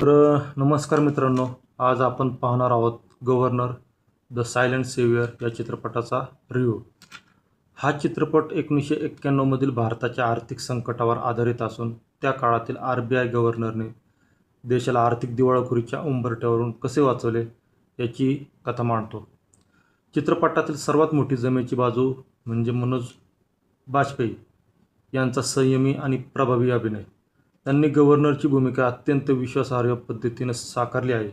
नमस्कार मित्रांनो, आज आपण पाहणार आहोत गव्हर्नर द सायलेंट सेवियर या चित्रपटाचा रिव्ह्यू. हा चित्रपट 1991 मधील भारताच्या आर्थिक संकटावर आधारित असून त्या काळातील RBI गव्हर्नरने देशाला आर्थिक दिवाळखोरीच्या उंबरठ्यावरून कसे वाचवले याची कथा मांडतो. चित्रपटातील सर्वात मोठी जमेची बाजू म्हणजे मनोज बाजपेयी यांचा संयमी आणि प्रभावी अभिनय. त्यांनी गव्हर्नरची भूमिका अत्यंत विश्वासार्ह पद्धतीने साकारली आहे.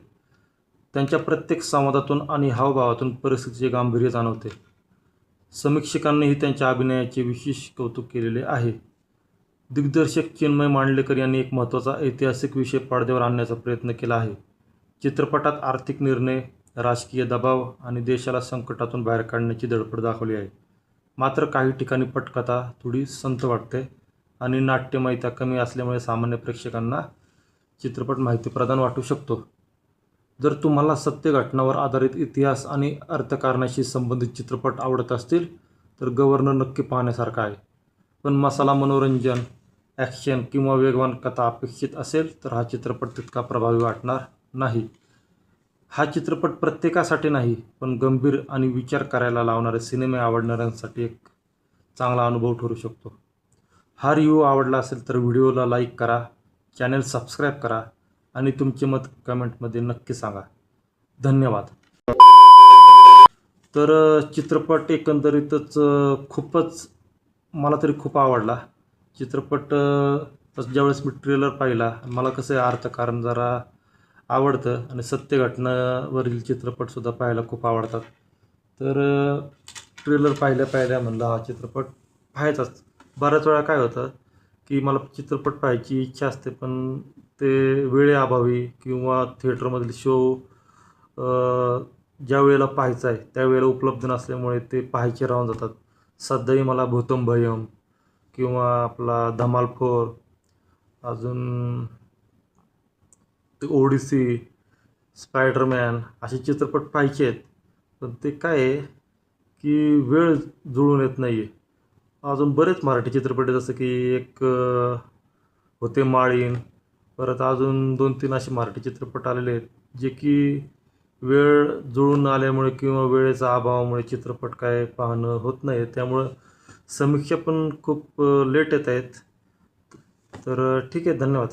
त्यांच्या प्रत्येक संवादातून आणि हावभावातून परिस्थितीचे गांभीर्य जाणवते. समीक्षकांनीही त्यांच्या अभिनयाचे विशेष कौतुक केलेले आहे. दिग्दर्शक चिन्मय मांडलेकर यांनी एक महत्त्वाचा ऐतिहासिक विषय पडद्यावर आणण्याचा प्रयत्न केला आहे. चित्रपटात आर्थिक निर्णय, राजकीय दबाव आणि देशाला संकटातून बाहेर काढण्याची धडपड दाखवली आहे. मात्र काही ठिकाणी पटकथा थोडी संथ वाटते आणि नाट्यमयता कमी असल्यामुळे सामान्य प्रेक्षकांना चित्रपट माहितीप्रधान वाटू शकतो. जर तुम्हाला सत्य घटनांवर आधारित इतिहास आणि अर्थकारणाशी संबंधित चित्रपट आवडत असतील तर गव्हर्नर नक्की पाहण्यासारखा आहे. पण मसाला, मनोरंजन, ॲक्शन किंवा वेगवान कथा अपेक्षित असेल तर हा चित्रपट तितका प्रभावी वाटणार नाही. हा चित्रपट प्रत्येकासाठी नाही, पण गंभीर आणि विचार करायला लावणारे सिनेमे आवडणाऱ्यांसाठी एक चांगला अनुभव ठरू शकतो. हा रिव्ह्यू आवडला असेल तर व्हिडिओला लाईक करा, चॅनल सबस्क्राईब करा आणि तुमचे मत कमेंटमध्ये नक्की सांगा. धन्यवाद. तर चित्रपट एकंदरीतच खूपच मला तरी खूप आवडला. चित्रपट ज्यावेळेस मी ट्रेलर पाहिला, मला कसं अर्थकारण जरा आवडतं आणि सत्य घटनावरील चित्रपटसुद्धा पाहायला खूप आवडतात. तर ट्रेलर पाहिल्या म्हणलं हा चित्रपट पाहायचाच. बऱ्याच वेळा काय होतं की मला चित्रपट पाहायची इच्छा असते, पण ते वेळेअभावी किंवा थिएटरमधील शो ज्या वेळेला पाहायचा आहे त्यावेळेला उपलब्ध नसल्यामुळे ते पाहायचे राहून जातात. सध्याही मला भूतम भयम किंवा आपला धमाल 4, अजून ते ओडिसी, स्पायडरमॅन असे चित्रपट पाहायचे आहेत. पण ते काय आहे की वेळ जुळून येत नाही आहे. अजून बरेच मराठी चित्रपट जसं की एक होते माळीण, परत अजून 2-3 असे मराठी चित्रपट आलेले आहेत जे की वेळ जुळून आल्यामुळे किंवा वेळेच्या अभावामुळे चित्रपट काय पाहणं होत नाही. त्यामुळं समीक्षा पण खूप लेट येत आहेत. तर ठीक आहे, धन्यवाद.